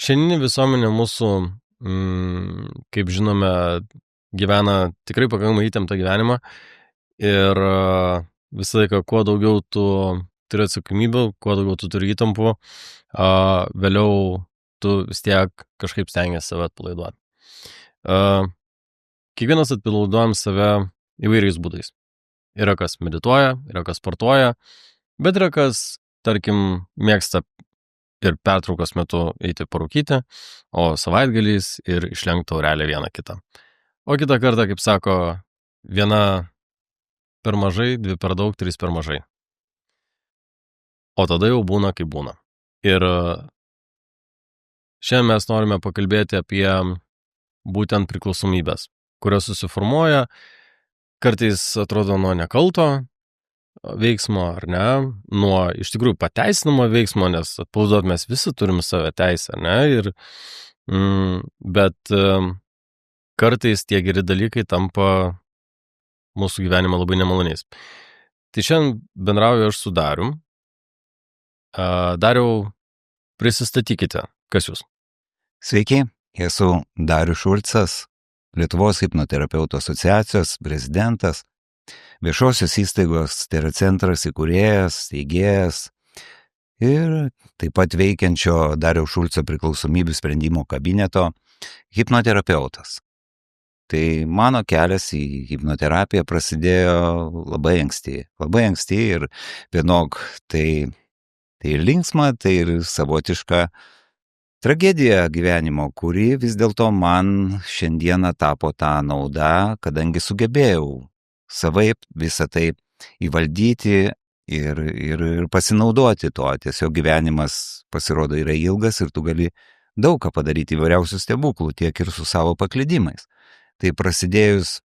Šiandieninė visuomenė mūsų, kaip žinome, gyvena tikrai pakankamai įtemptą gyvenimą ir visą laiką, kuo daugiau tu turi atsakomybių, kuo daugiau tu turi įtampų, vėliau tu vis tiek kažkaip stengiasi save atpalaiduoti. Kiekvienas atpalaiduojam save įvairiais būdais. Yra kas medituoja, yra kas sportuoja, bet yra kas, tarkim, mėgsta ir pertraukos metu eiti parūkyti, o savaitgaliais ir išlenkti taurelę vieną kitą. O kitą kartą, kaip sako, viena per mažai, dvi per daug, trys per mažai. O tada jau būna, kaip būna. Ir šiandien mes norime pakalbėti apie būtent priklausomybės, kurios susiformuoja, kartais atrodo nuo nekalto veiksmo, ar ne, nuo iš tikrųjų pateisinamo veiksmo, nes atpalaiduot mes visi turim save teisę, ne, ir, bet kartais tie geri dalykai tampa mūsų gyvenimą labai nemaloniais. Tai šiandien bendrauju aš su Darium. Dariau, prisistatykite, kas jūs? Sveiki, esu Darius Šulcas, Lietuvos hipnoterapeutų asociacijos prezidentas, viešosios įstaigos Teracentras įkūrėjas, steigėjas ir taip pat veikiančio Dariaus Šulco priklausomybių sprendimo kabineto hipnoterapeutas. Tai mano kelias į hipnoterapiją prasidėjo labai anksti ir vienok tai ir linksma, tai ir savotiška tragedija gyvenimo, kuri vis dėlto man šiandieną tapo tą naudą, kadangi sugebėjau savaip visą tai įvaldyti ir pasinaudoti to. Tiesiog gyvenimas pasirodo yra ilgas ir tu gali daug ką padaryti, įvairiausių stebuklų, tiek ir su savo paklydimais. Tai prasidėjus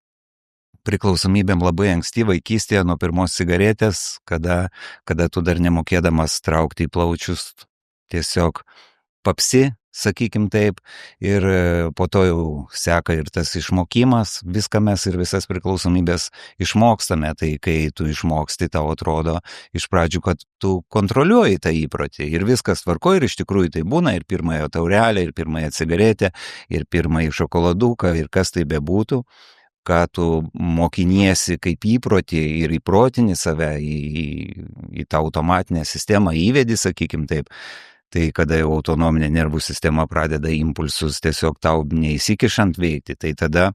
priklausomybėm labai anksti vaikystėje nuo pirmos cigaretės, kada tu dar nemokėdamas traukti į plaučius, tiesiog papsi, sakykim taip, ir po to jau seka ir tas išmokimas, viską mes ir visas priklausomybės išmokstame, tai kai tu išmoksti, tau atrodo iš pradžių, kad tu kontroliuoji tą įprotį ir viskas tvarko ir iš tikrųjų tai būna ir pirmąją taurelę, ir pirmąją cigaretę, ir pirmąjį šokoladuką, ir kas tai bebūtų, ką tu mokiniesi kaip įprotį ir įprotini save į tą automatinę sistemą, įvedi, sakykim taip. Tai kada jau autonominė nervų sistema pradeda impulsus tiesiog tau neįsikišant veikti, tai tada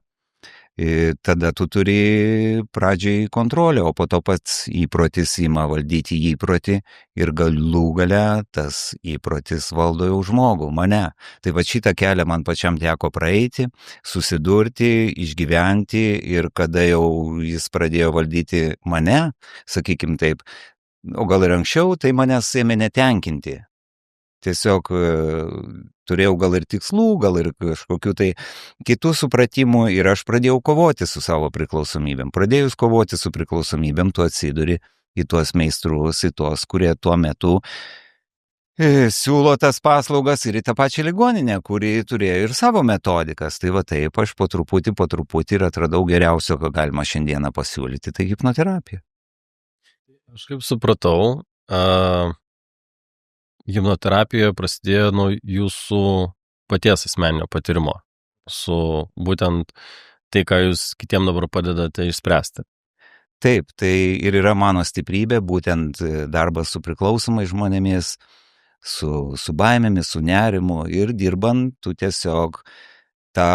tu turi pradžiai kontrolę, o po to pats įprotis ima valdyti įprotį ir galų gale tas įprotis valdo jau žmogų, mane. Tai va šitą kelią man pačiam teko praeiti, susidurti, išgyventi ir kada jau jis pradėjo valdyti mane, sakykim taip, o gal ir anksčiau, tai manęs ėmė netenkinti. Tiesiog turėjau gal ir tikslų, gal ir kažkokių tai kitų supratimų ir aš pradėjau kovoti su savo priklausomybėm. Pradėjus kovoti su priklausomybėm, tu atsiduri į tuos meistrus, į tuos, kurie tuo metu siūlo tas paslaugas ir į tą pačią ligoninę, kuri turėjo ir savo metodikas. Tai va taip aš po truputį ir atradau geriausio, ką galima šiandieną pasiūlyti, tai hipnoterapija. Aš kaip supratau, hipnoterapija prasidėjo nuo jūsų paties asmeninio patyrimo, su būtent tai, ką jūs kitiem dabar padedate išspręsti. Taip, tai ir yra mano stiprybė, būtent darbas su priklausomais žmonėmis, su baimėmis, su nerimu ir dirbant, tu tiesiog tą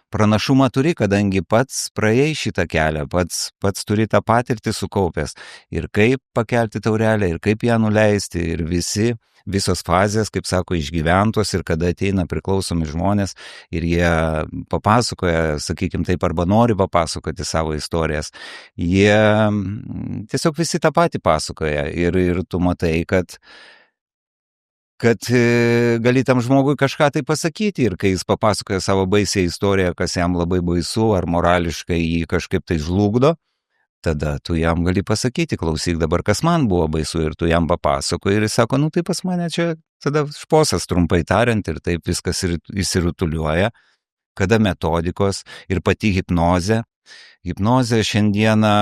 pranašumą turi, kadangi pats praėjai šitą kelią, pats turi tą patirtį sukaupęs ir kaip pakelti taurelę, ir kaip ją nuleisti, ir visos fazės, kaip sako, išgyventos ir kada ateina priklausomi žmonės ir jie papasakoja, sakykim taip, arba nori papasakoti savo istorijas, jie tiesiog visi tą patį pasakoja ir tu matai, kad gali tam žmogui kažką tai pasakyti ir kai jis papasakoja savo baisią istoriją, kas jam labai baisu ar morališkai jį kažkaip tai žlugdo, tada tu jam gali pasakyti, klausyk dabar, kas man buvo baisu ir tu jam papasakoji ir jis sako, nu tai pas mane čia tada šposas trumpai tariant ir taip viskas įsirutuliuoja, kada metodikos ir pati hipnozė. Hipnozė šiandieną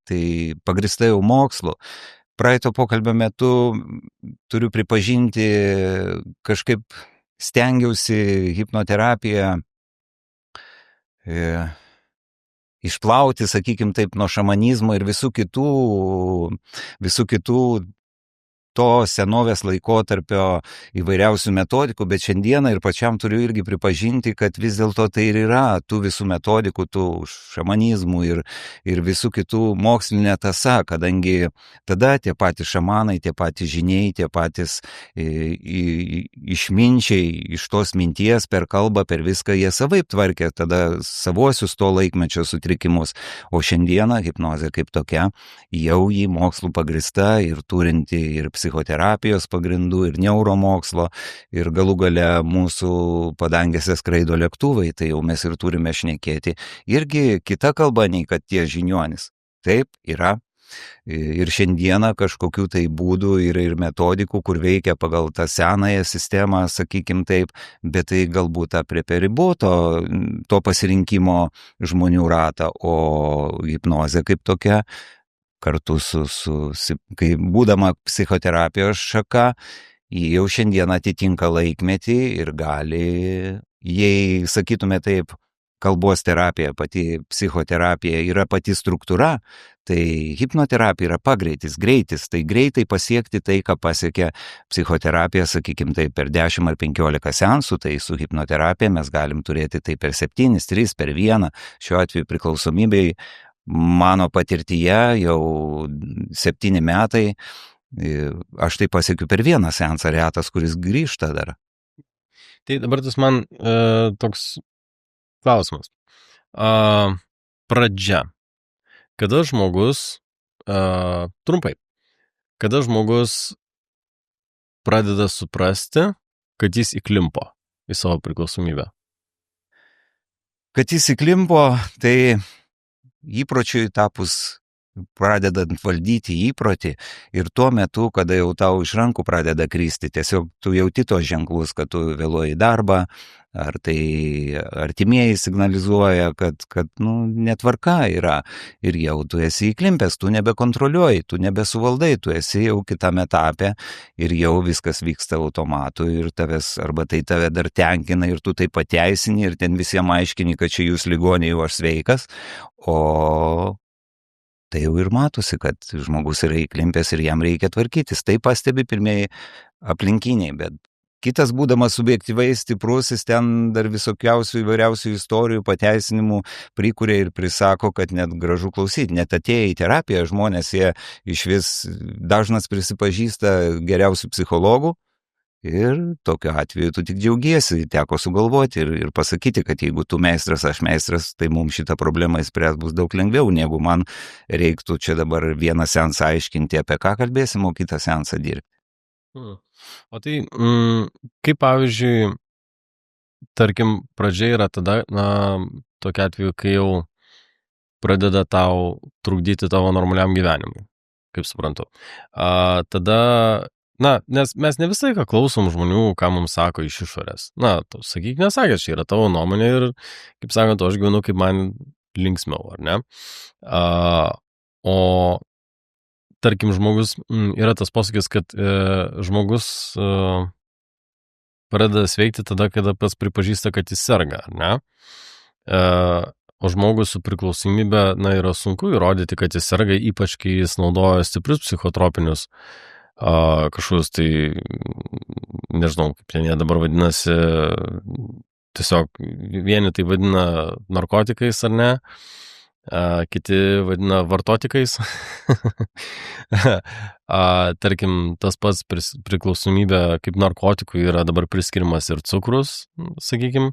tai pagrįsta jau mokslu. praeito pokalbio metu turiu pripažinti, kažkaip stengiausi hipnoterapiją išplauti, sakykim taip, nuo šamanizmo ir visų kitų to senovės laikotarpio įvairiausių metodikų, bet šiandieną ir pačiam turiu irgi pripažinti, kad vis dėlto tai ir yra tų visų metodikų, tų šamanizmų ir visų kitų mokslinė tąsa, kadangi tada tie patys šamanai, tie patys žiniai, tie patys išminčiai iš tos minties per kalbą, per viską jie savaip tvarkė tada savuosius to laikmečio sutrikimus, o šiandieną hipnozė kaip tokia jau jį mokslų pagrįsta ir turinti ir psichoterapijos pagrindų, ir neuromokslo, ir galų gale mūsų padangėse skraido lėktuvai, tai jau mes ir turime šnekėti. Irgi kita kalba nei kad tie žiniuonis. Taip, yra. Ir šiandieną kažkokių tai būdų ir metodikų, kur veikia pagal tą senąją sistemą, sakykim taip, bet tai galbūt apriepia riboto to pasirinkimo žmonių ratą, o hipnozė kaip tokia kartu kai būdama psichoterapijos šaka, jie jau šiandien atitinka laikmetį ir gali, jei sakytume taip, kalbos terapija, pati psichoterapija yra pati struktūra, tai hipnoterapija yra greitis, tai greitai pasiekti tai, ką pasiekia psichoterapija, sakykim tai per 10 ar 15 seansų, tai su hipnoterapija mes galim turėti tai per 7, 3, per 1, šiuo atveju priklausomybei. Mano patirtyje jau 7 metai, aš tai pasiekiu per 1 seansą, retas, kuris grįžta dar. Tai dabar tas man toks klausimas. Pradžia. Kada žmogus, trumpai, kada žmogus pradeda suprasti, kad jis įklimpo į savo priklausomybę? Kad jis įklimpo, tai įpročiui tapus, pradedant valdyti įprotį ir tuo metu, kada jau tau iš rankų pradeda kristi, tiesiog tu jauti tos ženklus, kad tu vėluoji į darbą, ar tai artimieji signalizuoja, kad netvarka yra ir jau tu esi įklimpęs, tu nebekontroliuoji, tu nebesuvaldai, tu esi jau kitame etape ir jau viskas vyksta automatu ir arba tai tave dar tenkina ir tu tai pateisini ir ten visiems aiškini, kad čia jūs ligoniai, jau aš sveikas, o tai jau ir matosi, kad žmogus yra įklimpęs ir jam reikia tvarkytis. Tai pastebi pirmieji aplinkiniai, bet kitas būdamas subjektyvai stiprus, jis ten dar visokiausių įvairiausių istorijų, pateisinimų prikuria ir prisako, kad net gražu klausyti. Net atėję į terapiją žmonės, jie iš vis dažnas prisipažįsta geriausių psichologų. Ir tokiu atveju tu tik džiaugiesi, teko sugalvoti ir pasakyti, kad jeigu tu meistras, aš meistras, tai mums šitą problemą įspręs bus daug lengviau, negu man reiktų čia dabar vieną seansą aiškinti, apie ką kalbėsim, o kitą seansą dirbti. O tai, kaip pavyzdžiui, tarkim, pradžia yra tada, tokia atveju, kai jau pradeda tau trukdyti tavo normaliam gyvenimui, kaip suprantu. Tada, nes mes ne visą laiką klausom žmonių, ką mums sako iš išorės. Tu sakyk, nesakė, čia yra tavo nuomonė ir, kaip sakant, aš gyvenu, kaip man linksmiau, ar ne? O tarkim, žmogus, yra tas posakis, kad žmogus pradeda sveikti tada, kada pats pripažįsta, kad jis serga, ar ne? O žmogus su priklausomybė, yra sunku įrodyti, kad jis serga, ypač kai jis naudoja stiprius psichotropinius kažkokius, tai nežinau, kaip ten jie dabar vadinasi, tiesiog vieni tai vadina narkotikais, ar ne? Kiti vadina vartotikais. Tarkim, tas pats priklausomybė kaip narkotikų yra dabar priskirimas ir cukrus, sakykim.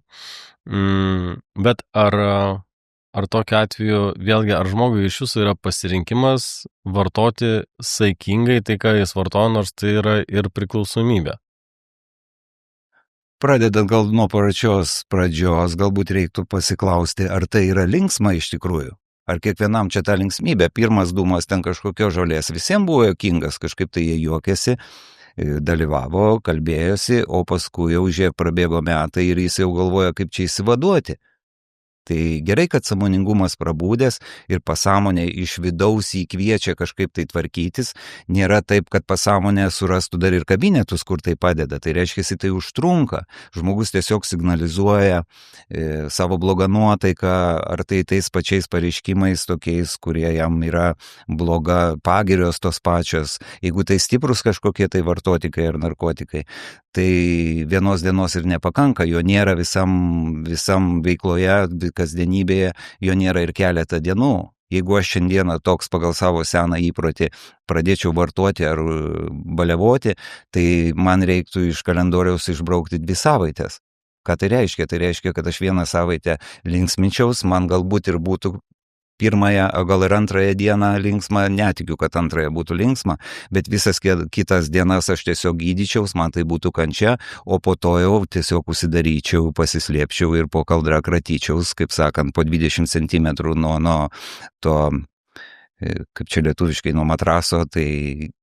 Bet ar tokiu atveju, vėlgi, ar žmogui iš jūsų yra pasirinkimas vartoti saikingai tai, ką jis vartoja, nors tai yra ir priklausomybė? Pradedant gal nuo pačios pradžios, galbūt reiktų pasiklausti, ar tai yra linksma iš tikrųjų. Ar kiekvienam čia ta linksmybė, pirmas dūmas ten kažkokio žolės, visiems buvo juokingas, kažkaip tai jie juokėsi, dalyvavo, kalbėjosi, o paskui jau prabėgo metai ir jis jau galvoja, kaip čia įsivaduoti. Tai gerai, kad sąmoningumas prabūdęs ir pasąmonė iš vidaus jį kviečia kažkaip tai tvarkytis. Nėra taip, kad pasąmonė surastų dar ir kabinetus, kur tai padeda. Tai reiškia, tai užtrunka. Žmogus tiesiog signalizuoja savo blogą nuotaiką, ar tai tais pačiais pareiškimais tokiais, kurie jam yra bloga, pagirios tos pačios. Jeigu tai stiprus kažkokie tai vartotikai ar narkotikai, tai vienos dienos ir nepakanka, jo nėra visam veikloje, kasdienybėje, jo nėra ir keletą dienų. Jeigu aš šiandieną toks pagal savo seną įprotį pradėčiau vartoti ar baliavoti, tai man reiktų iš kalendoriaus išbraukti 2 savaitės. Ką tai reiškia? Tai reiškia, kad aš 1 savaitę linksminčiaus, man galbūt ir būtų pirmąją, gal ir antrąją dieną linksma, netikiu, kad antrąją būtų linksma, bet visas kitas dienas aš tiesiog gydyčiaus, man tai būtų kančia, o po to jau tiesiog užsidaryčiau, pasislėpčiau ir po kaldrą kratyčiaus, kaip sakant, po 20 cm nuo to, kaip čia lietuviškai, nuo matraso, tai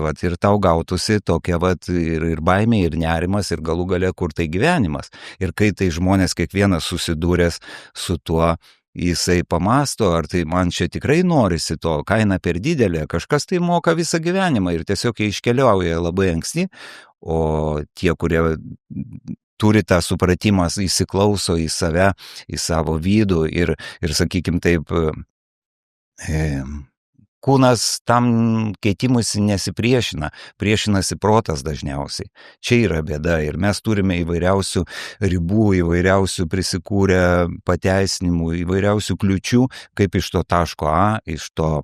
vat ir tau gautųsi tokia vat ir baimė, ir nerimas, ir galų gale, kur tai gyvenimas. Ir kai tai žmonės kiekvienas susidūręs su tuo, jisai pamasto, ar tai man čia tikrai norisi to, kaina per didelė, kažkas tai moka visą gyvenimą ir tiesiog jie iškeliauja labai anksti, o tie, kurie turi tą supratimą, įsiklauso į save, į savo vidų ir sakykim taip, kūnas tam keitimuisi nesipriešina, priešinasi protas dažniausiai. Čia yra bėda ir mes turime įvairiausių ribų, įvairiausių prisikūrę pateisinimų, įvairiausių kliučių, kaip iš to taško A, iš to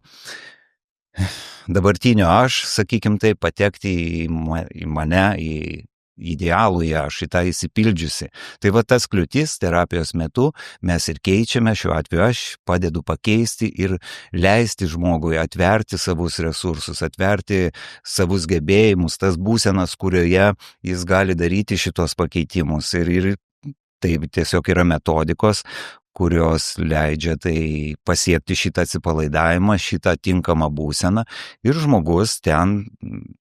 dabartinio aš, sakykim taip, patekti į mane, į idealų ją, šitą įsipildžiusi. Tai va tas kliūtis terapijos metu mes ir keičiame, šiuo atveju aš padedu pakeisti ir leisti žmogui atverti savus resursus, atverti savus gebėjimus, tas būsenas, kurioje jis gali daryti šitos pakeitimus. Ir tai tiesiog yra metodikos, kurios leidžia tai pasiekti šitą atsipalaidavimą, šitą tinkamą būseną ir žmogus ten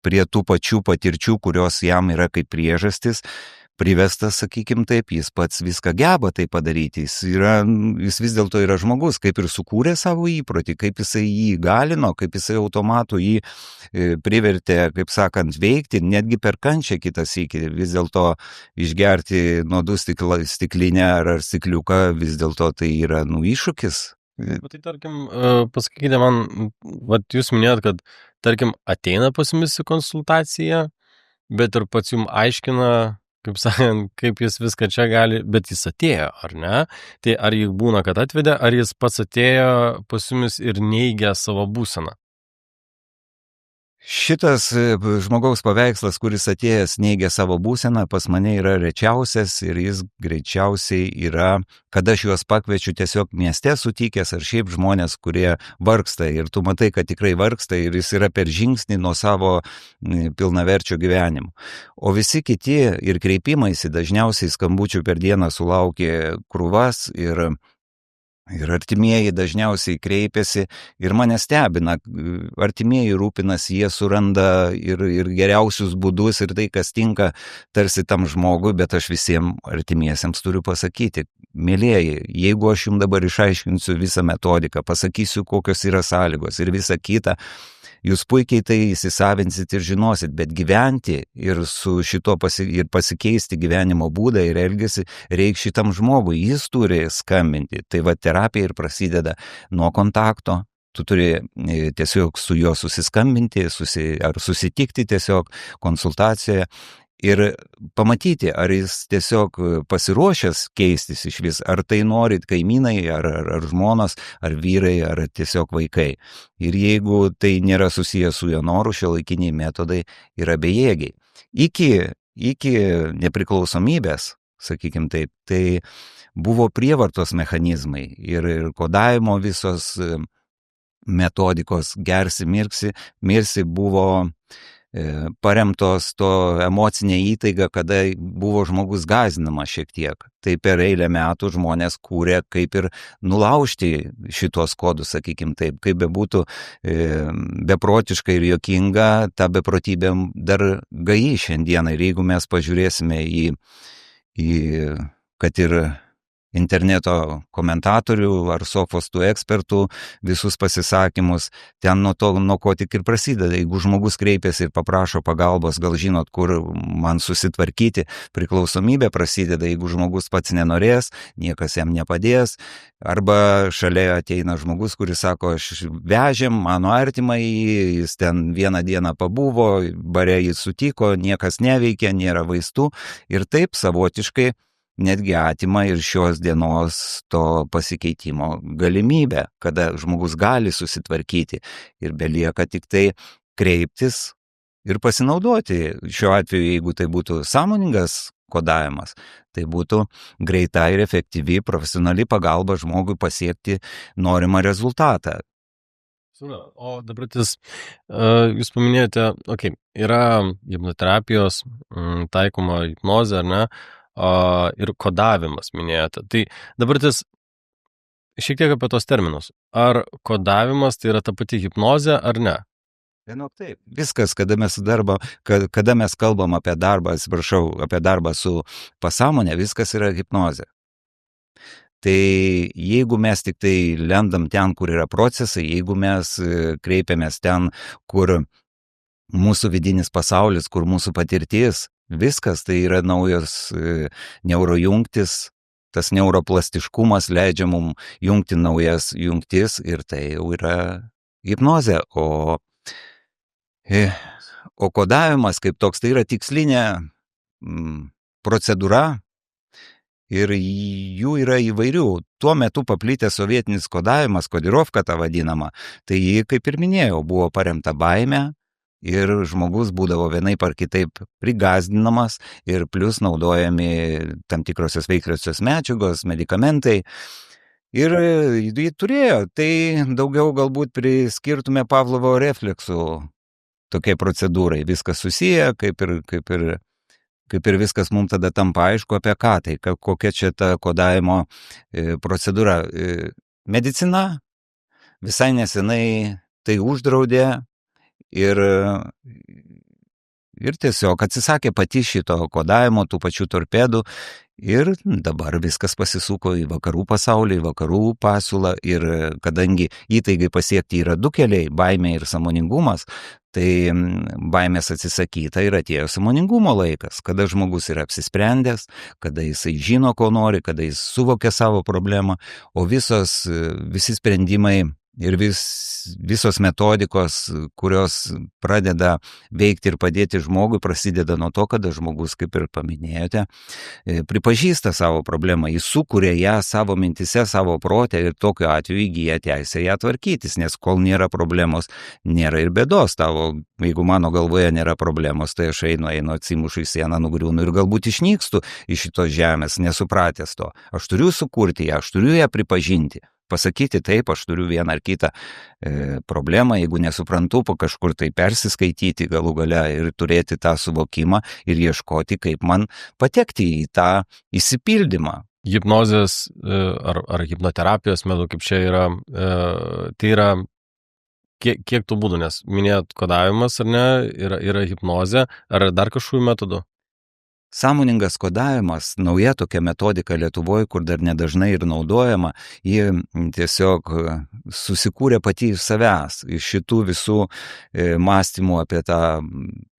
prie tų pačių patirčių, kurios jam yra kaip priežastis, privestas, sakykim taip, jis pats viską geba tai padaryti, jis vis dėlto yra žmogus, kaip ir sukūrė savo įprotį, kaip jisai jį įgalino, kaip jisai automatu jį privertė, kaip sakant, veikti, netgi per kančią kitas iki, vis dėlto išgerti nuodų stiklinę ar stikliuką, vis dėlto tai yra iššūkis. Bet tai tarkim, pasakykite man, jūs minėjot, kad tarkim ateina pas jumis į konsultaciją, bet ir pats jums aiškina, kaip sakant, kaip jis viską čia gali, bet jis atėjo, ar ne? Tai ar jį būna, kad atvedė, ar jis pats atėjo pas jumis ir neigia savo būseną? Šitas žmogaus paveikslas, kuris atėjęs neigia savo būseną, pas mane yra rečiausias ir jis greičiausiai yra, kad aš juos pakviečiu tiesiog mieste sutikęs ar šiaip žmonės, kurie vargsta ir tu matai, kad tikrai vargsta ir jis yra per žingsnį nuo savo pilnaverčio gyvenimo. O visi kiti ir kreipimaisi dažniausiai skambučių per dieną sulaukia krūvas ir artimieji dažniausiai kreipiasi ir mane stebina, artimieji rūpinasi, jie suranda ir geriausius būdus ir tai, kas tinka tarsi tam žmogui, bet aš visiems artimiesiems turiu pasakyti, mėlėjai, jeigu aš jums dabar išaiškinsiu visą metodiką, pasakysiu, kokios yra sąlygos ir visa kita, jūs puikiai tai įsisavinsit ir žinosit, bet gyventi ir su šito ir pasikeisti gyvenimo būdą ir elgesį reikia šitam žmogui, jis turi skambinti. Tai va terapija ir prasideda nuo kontakto, tu turi tiesiog su juo susiskambinti ar susitikti tiesiog konsultacijoje ir pamatyti, ar jis tiesiog pasiruošęs keistis iš vis, ar tai norit kaimynai, ar žmonos, ar vyrai, ar tiesiog vaikai. Ir jeigu tai nėra susijęs su jo noru, šiuolaikiniai metodai yra bejėgiai. Iki nepriklausomybės, sakykim taip, tai buvo prievartos mechanizmai ir kodavimo visos metodikos gersi, mirsi buvo paremtos to emocinė įtaiga, kada buvo žmogus gąsdinamas šiek tiek. Tai per eilę metų žmonės kūrė kaip ir nulaužti šitos kodus, sakykim taip, kaip bebūtų beprotiška ir juokinga, ta beprotybė dar gaji šiandieną. Ir jeigu mes pažiūrėsime į kad ir interneto komentatorių ar sofos tų ekspertų visus pasisakymus, ten nuo ko tik ir prasideda. Jeigu žmogus kreipiasi ir paprašo pagalbos, gal žinot, kur man susitvarkyti, priklausomybė prasideda, jeigu žmogus pats nenorės, niekas jam nepadės, arba šalia ateina žmogus, kuris sako, aš vežėm mano artimai, jis ten vieną dieną pabuvo, bare jis sutiko, niekas neveikia, nėra vaistų ir taip savotiškai netgi atima ir šios dienos to pasikeitimo galimybę, kada žmogus gali susitvarkyti ir belieka tik tai kreiptis ir pasinaudoti. Šiuo atveju, jeigu tai būtų sąmoningas kodavimas, tai būtų greita ir efektyvi profesionali pagalba žmogui pasiekti norimą rezultatą. O dabar jūs paminėjote, yra hipnoterapijos, taikoma hipnozė, ar ne? Ir kodavimas minėjote. Tai dabar šiek tiek apie tos terminus. Ar kodavimas tai yra ta pati hipnozė ar ne? Taip. Viskas, kada mes kalbam apie darbą, apie darbą su pasąmonė, viskas yra hipnozė. Tai jeigu mes tik tai lendam ten, kur yra procesai, jeigu mes kreipiamės ten, kur mūsų vidinis pasaulis, kur mūsų patirtis, viskas tai yra naujos neurojungtis, tas neuroplastiškumas leidžia mums jungti naujas jungtis ir tai jau yra hipnozė. O kodavimas kaip toks tai yra tikslinė procedūra ir jų yra įvairių. Tuo metu paplitęs sovietinis kodavimas, kodirovka ta vadinama, tai jį, kaip ir minėjau, buvo paremta baime. Ir žmogus būdavo vienaip ar kitaip prigazdinamas ir plus naudojami tam tikrosios veikliosios medžiagos, medikamentai. Ir jį turėjo, tai daugiau galbūt priskirtume Pavlovo refleksų tokiai procedūrai. Viskas susiję, kaip ir viskas mums tada tampa aišku apie ką tai, kokia čia ta kodavimo procedūra. Medicina visai nesenai tai uždraudė. Ir tiesiog atsisakė pati šito kodavimo, tų pačių torpedų ir dabar viskas pasisuko į vakarų pasaulį, į vakarų pasiūlą ir kadangi įtaigai pasiekti yra du keliai, baimė ir sąmoningumas, tai baimės atsisakyta ir atėjo sąmoningumo laikas, kada žmogus yra apsisprendęs, kada jisai žino, ko nori, kada jis suvokia savo problemą, o visi sprendimai ir visos metodikos, kurios pradeda veikti ir padėti žmogui, prasideda nuo to, kada žmogus, kaip ir paminėjote, pripažįsta savo problemą, jis sukuria ją savo mintise, savo protę ir tokiu atveju įgyja teisę ją tvarkytis, nes kol nėra problemos, nėra ir bėdos tavo. Jeigu mano galvoje nėra problemos, tai aš einu, atsimušu į sieną, nugriūnu ir galbūt išnykstu iš šitos žemės, nesupratęs to. Aš turiu sukurti ją, aš turiu ją pripažinti. Pasakyti taip, aš turiu vieną ar kitą problemą, jeigu nesuprantu, po kažkur tai persiskaityti galų gale ir turėti tą suvokimą ir ieškoti, kaip man patekti į tą išsipildymą. Hipnozės ar hipnoterapijos metu, kaip čia yra, tai yra kiek tų būdų, nes minėjot kodavimas ar ne, yra hipnozė, ar dar kažkokių metodų? Sąmoningas kodavimas, nauja tokia metodika Lietuvoje, kur dar nedažnai ir naudojama, ji tiesiog susikūrė pati iš savęs, iš šitų visų mąstymų apie tą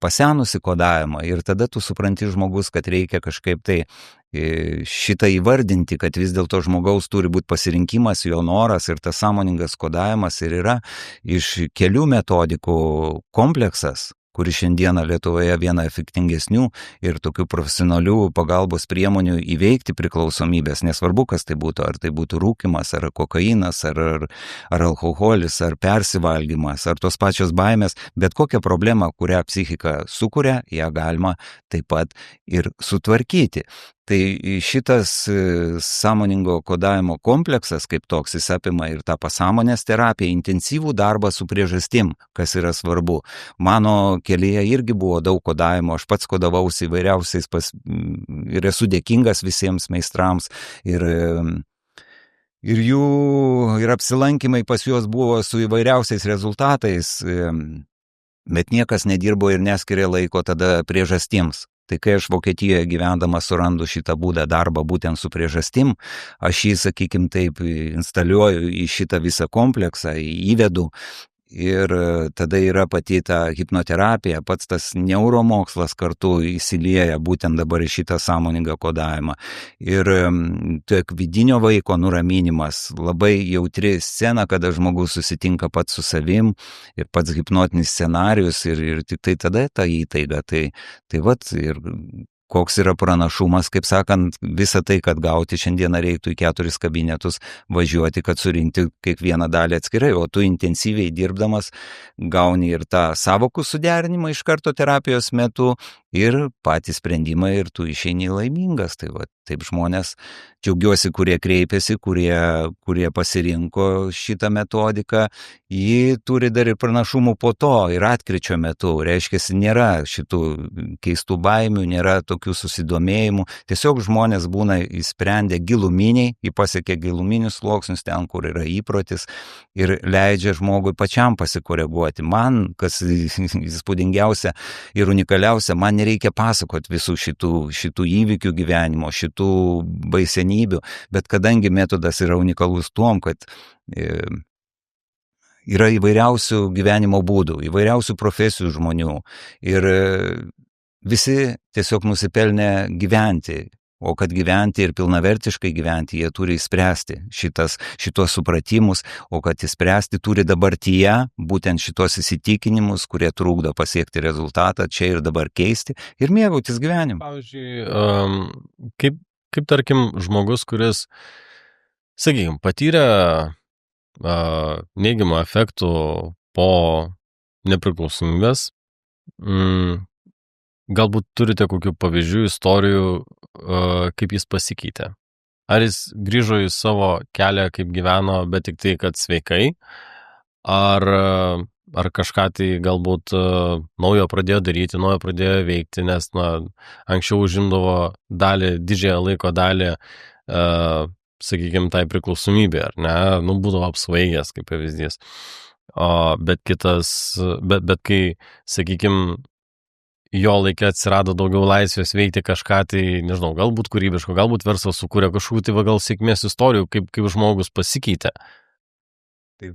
pasenusį kodavimą ir tada tu supranti žmogus, kad reikia kažkaip tai šitą įvardinti, kad vis dėlto žmogaus turi būti pasirinkimas, jo noras ir tas sąmoningas kodavimas ir yra iš kelių metodikų kompleksas, kuri šiandieną Lietuvoje viena efektingesnių ir tokių profesionalių pagalbos priemonių įveikti priklausomybės, nesvarbu, kas tai būtų, ar tai būtų rūkymas, ar kokainas, ar alkoholis, ar persivalgymas, ar tos pačios baimės, bet kokią problemą, kurią psichika sukuria, ją galima taip pat ir sutvarkyti. Tai šitas sąmoningo kodavimo kompleksas kaip toks, jis apima ir tą pasąmonės terapiją, intensyvų darbą su priežastim, kas yra svarbu. Mano kelyje irgi buvo daug kodavimo, aš pats kodavausi įvairiausiais ir esu dėkingas visiems meistrams ir apsilankymai pas juos buvo su įvairiausiais rezultatais, bet niekas nedirbo ir neskiria laiko tada priežastims. Tai kai aš Vokietijoje gyvendamas surandu šitą būdą darbą būtent su priežastim, aš jį, sakykim, taip instaliuoju į šitą visą kompleksą, įvedu. Ir tada yra pati ta hipnoterapija, pats tas neuromokslas kartu įsilieja būtent dabar į šitą sąmoningą kodavimą. Ir tiek vidinio vaiko nuraminimas, labai jautri scena, kada žmogus susitinka pats su savim ir pats hipnotinis scenarius ir tik tai tada ta įtaiga. Tai vat ir koks yra pranašumas, kaip sakant, visą tai, kad gauti šiandieną reiktų į 4 kabinetus važiuoti, kad surinkti kiekvieną dalį atskirai, o tu intensyviai dirbdamas gauni ir tą savokų suderinimą iš karto terapijos metu ir patį sprendimą ir tu išeini laimingas. Tai va, taip žmonės, džiaugiuosi, kurie kreipiasi, kurie pasirinko šitą metodiką, ji turi dar ir pranašumų po to ir atkryčio metu, reiškia, nėra šitų keistų baimių, nėra tokių susidomėjimų, tiesiog žmonės būna įsprendę giluminiai, jį pasiekia giluminius sluoksnius ten, kur yra įprotis ir leidžia žmogui pačiam pasikoreguoti. Man, kas įspūdingiausia ir unikaliausia, man nereikia pasakoti visų šitų įvykių gyvenimo, šitų baisenybių, bet kadangi metodas yra unikalus tuom, kad yra įvairiausių gyvenimo būdų, įvairiausių profesijų žmonių ir visi tiesiog nusipelnė gyventi, o kad gyventi ir pilnavertiškai gyventi, jie turi įspręsti šitos supratimus, o kad įspręsti turi dabartyje būtent šitos įsitikinimus, kurie trukdo pasiekti rezultatą, čia ir dabar keisti ir mėgautis gyvenimu. Pavyzdžiui, kaip tarkim žmogus, kuris, sakykime, patyrė neigiamų efektų po nepriklausomybės, galbūt turite kokių pavyzdžių, istorijų, kaip jis pasikeitė. Ar jis grįžo į savo kelią, kaip gyveno, bet tik tai, kad sveikai, ar kažką tai galbūt naujo pradėjo daryti, naujo pradėjo veikti, nes anksčiau užimdavo didžiąją laiko dalį, sakykime, tai priklausomybė, ar ne, būdavo apsvaigęs, kaip pavyzdys. Bet kai, sakykime, jo laikė atsirado daugiau laisvės veikti kažką, tai nežinau, galbūt kūrybiško, galbūt verslo sukūrė kažkokių, tai gal sėkmės istorijų, kaip žmogus pasikeitė. Tai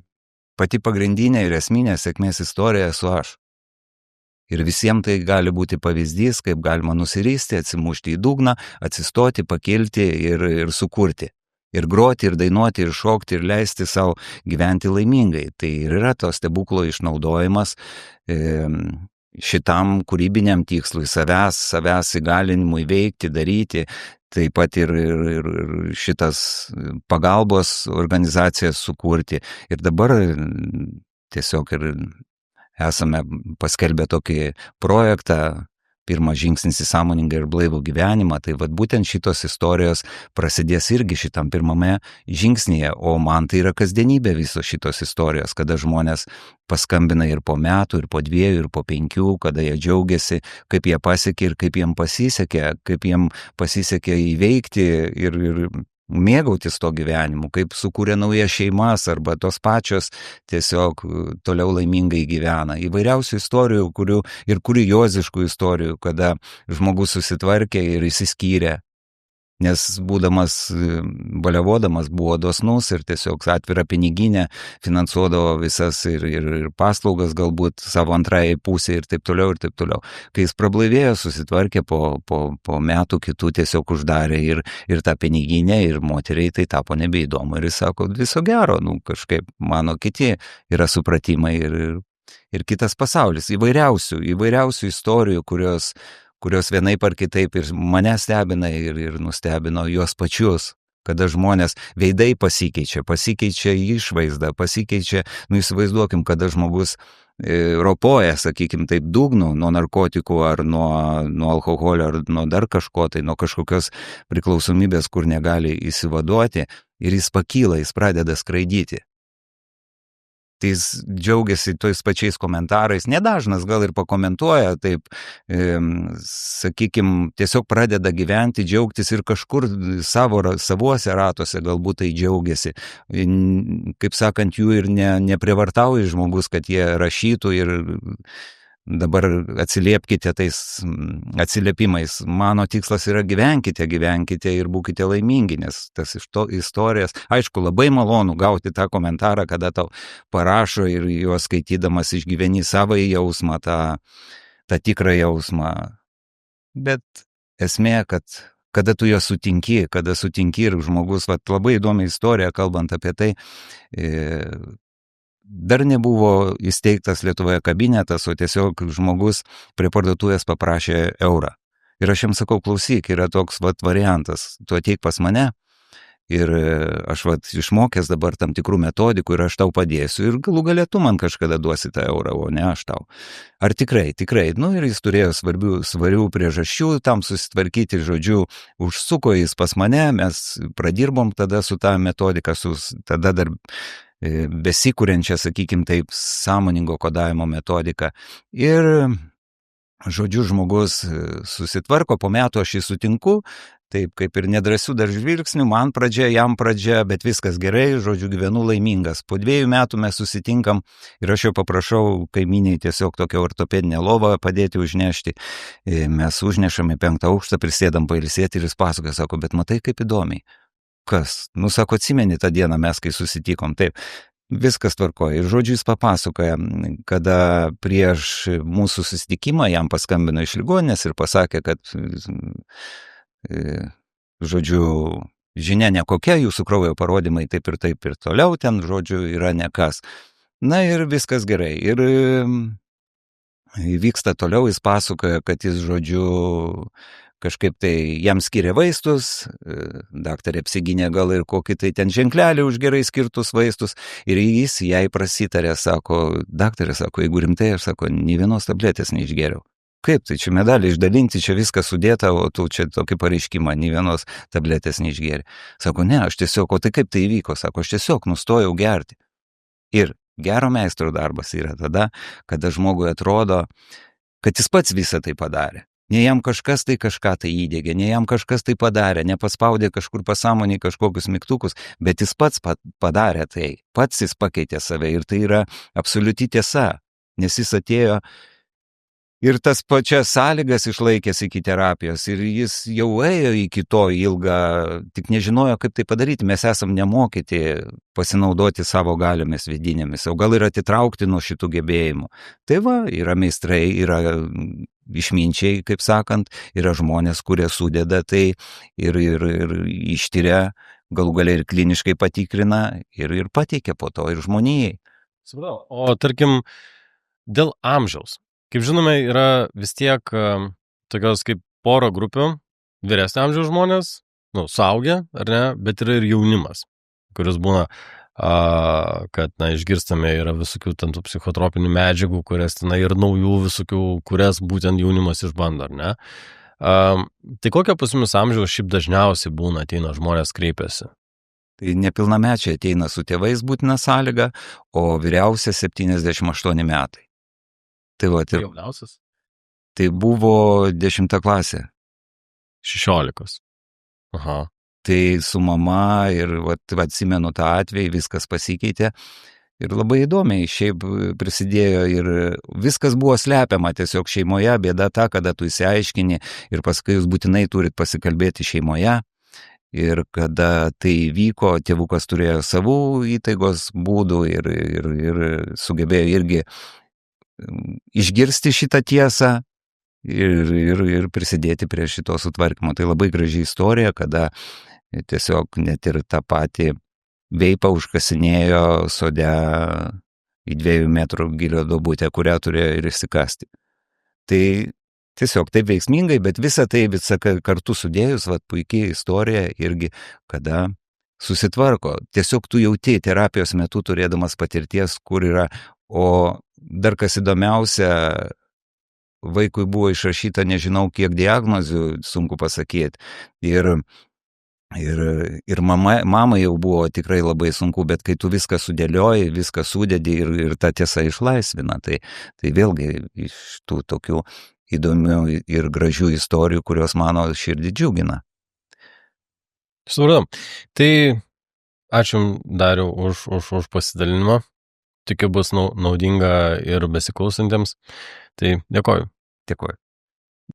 pati pagrindinė ir esminė sėkmės istorija esu aš. Ir visiems tai gali būti pavyzdys, kaip galima nusiristi, atsimušti į dugną, atsistoti, pakilti ir sukurti. Ir groti, ir dainuoti, ir šokti, ir leisti savo gyventi laimingai. Tai ir yra to stebuklo išnaudojimas šitam kūrybiniam tikslui, savęs įgalinimui veikti, daryti, taip pat ir šitas pagalbos organizacijas sukurti. Ir dabar tiesiog ir esame paskelbę tokį projektą, pirmas žingsnis į sąmoningą ir blaivų gyvenimą, tai vat būtent šitos istorijos prasidės irgi šitam pirmame žingsnyje, o man tai yra kasdienybė visos šitos istorijos, kada žmonės paskambina ir po metų, ir po 2, ir po 5, kada jie džiaugiasi, kaip jie pasiekė ir kaip jiem pasisekė įveikti ir mėgautis to gyvenimu, kaip sukūrė naujas šeimas arba tos pačios tiesiog toliau laimingai gyvena. Įvairiausių istorijų, ir kurioziškų istorijų, kada žmogus susitvarkė ir išsiskyrė, nes būdamas baliavodamas buvo dosnus ir tiesiog atvirą piniginę finansuodavo visas ir paslaugas galbūt savo antrai pusė ir taip toliau ir taip toliau. Kai jis prablaivėjo, susitvarkė po metų kitų tiesiog uždarė ir tą piniginę ir moteriai tai tapo nebeįdomu ir jis sako, viso gero, kažkaip mano kiti yra supratimai ir kitas pasaulis, įvairiausių istorijų, kurios vienaip ar kitaip ir mane stebina ir nustebino juos pačius, kada žmonės veidai pasikeičia išvaizda, pasikeičia, įsivaizduokim, kada žmogus ropoja, sakykim, taip dugnų nuo narkotikų ar nuo alkoholio ar nuo dar kažko, tai nuo kažkokios priklausomybės, kur negali įsivaduoti ir jis pakyla, jis pradeda skraidyti. Tai jis džiaugiasi tojais pačiais komentarais, nedažnas gal ir pakomentuoja, taip, sakykim, tiesiog pradeda gyventi, džiaugtis ir kažkur savuose ratuose galbūt tai džiaugiasi. Kaip sakant, jų ir neprievartauja žmogus, kad jie rašytų ir dabar atsiliepkite tais atsiliepimais. Mano tikslas yra gyvenkite ir būkite laimingi, nes tas iš to istorijas, aišku, labai malonu gauti tą komentarą, kada tau parašo ir juos skaitydamas išgyveni savąjį jausmą, tą tikrą jausmą. Bet esmė, kad kada tu juos sutinki ir žmogus, labai įdomi istorija, kalbant apie tai, dar nebuvo įsteigtas Lietuvoje kabinetas, o tiesiog žmogus prie parduotuvės paprašė eurą. Ir aš jam sakau, klausyk, yra toks variantas, tu ateik pas mane ir aš išmokęs dabar tam tikrų metodikų ir aš tau padėsiu ir galų gale tu man kažkada duosi tą eurą, o ne aš tau. Ar tikrai? Ir jis turėjo svarių priežasčių tam susitvarkyti, žodžiu, užsuko jis pas mane, mes pradirbom tada su tą metodiką, tada dar besikūrenčią, sakykim taip, sąmoningo kodavimo metodiką. Ir, žodžiu, žmogus susitvarko, po metų aš jį sutinku, taip kaip ir nedrasių dar žvilgsnių, man pradžia, jam pradžia, bet viskas gerai, žodžiu, gyvenu laimingas. Po 2 metų mes susitinkam ir aš jo paprašau kaimyniai tiesiog tokią ortopedinę lovą padėti užnešti. Mes užnešame 5. aukštą, prisėdam pailsėti ir jis pasakoja, sako, bet matai kaip įdomiai. Kas? Sako, atsimeni tą dieną mes, kai susitikom. Taip, viskas tvarkoja. Ir žodžiu, jis papasakoja, kada prieš mūsų susitikimą jam paskambino iš ligoninės ir pasakė, kad, žodžiu, žinia nekokia, jūsų kraujo parodymai taip ir toliau ten, žodžiu, yra nekas. Na ir viskas gerai. Ir vyksta toliau, jis pasakoja, kad jis, žodžiu, kažkaip tai jam skiria vaistus, daktarė apsigynė gal ir kokį tai ten ženklelį už gerai skirtus vaistus ir jis jai prasitarė, sako, daktarė, sako, jeigu rimtai, aš sako, nė vienos tabletės neišgeriau. Kaip tai čia medalį išdalinti, čia viskas sudėta, o tu čia tokį pareiškimą, nė vienos tabletės neišgeri. Sako, ne, aš tiesiog, o tai kaip tai įvyko, sako, aš tiesiog nustojau gerti. Ir gero meistro darbas yra tada, kada žmogui atrodo, kad jis pats visą tai padarė. Ne jam kažkas tai kažką tai įdėgė, ne jam kažkas tai padarė, nepaspaudė kažkur pasąmoniai kažkokius mygtukus, bet jis pats padarė tai, pats jis pakeitė save ir tai yra absoliuti tiesa, nes jis atėjo ir tas pačias sąlygas išlaikęs iki terapijos ir jis jau ėjo iki to ilgą, tik nežinojo, kaip tai padaryti, mes esam nemokyti pasinaudoti savo galiomis vidinėmis, o gal ir atitraukti nuo šitų gebėjimų. Tai va, yra meistrai, yra išminčiai, kaip sakant, yra žmonės, kurie sudeda tai ir ištyria, galų gale ir kliniškai patikrina ir pateikia po to ir žmonijai. Supratau. O tarkim, dėl amžiaus. Kaip žinome, yra vis tiek tokios kaip pora grupių, vyresnio amžiaus žmonės, suaugę, ar ne, bet yra ir jaunimas, kuris būna, kad, išgirstame, yra visokių ten tų psichotropinių medžiagų, kurias ten ir naujų visokių, kurias būtent jaunimas išbando, ar ne. Tai kokio pas jumis amžiaus šiaip dažniausiai būna, ateina žmonės kreipiasi? Tai nepilnamečiai ateina su tėvais būtina sąlyga, o vyriausia 78 metai. Tai va, jauniausias? Tai buvo 10 klasė. 16. Aha. Tai su mama ir atsimenu tą atvejį, viskas pasikeitė ir labai įdomiai šiaip prisidėjo ir viskas buvo slepiama tiesiog šeimoje, bėda ta, kada tu įsiaiškini ir paskui jūs būtinai turit pasikalbėti šeimoje ir kada tai vyko, tėvukas turėjo savų įtaigos būdų ir sugebėjo irgi išgirsti šitą tiesą ir prisidėti prie šito sutvarkymo. Tai labai graži istorija, kada tiesiog net ir tą patį veipą užkasinėjo sode į 2 metrų gilio duobutę, kurią turėjo ir išsikasti. Tai tiesiog taip veiksmingai, bet visą tai kartu sudėjus, puikiai istorija irgi, kada susitvarko. Tiesiog tu jauti terapijos metu turėdamas patirties, kur yra, o dar kas įdomiausia, vaikui buvo išrašyta nežinau kiek diagnozių, sunku pasakyti. Ir mamai jau buvo tikrai labai sunku, bet kai tu viską sudėlioji, viską sudedi ir ta tiesa išlaisvina, tai vėlgi iš tų tokių įdomių ir gražių istorijų, kurios mano širdį džiugina. Supratau. Tai ačiū Dariau už pasidalinimą. tikiu bus naudinga ir besiklausantiems. Tai dėkoju. Dėkoju.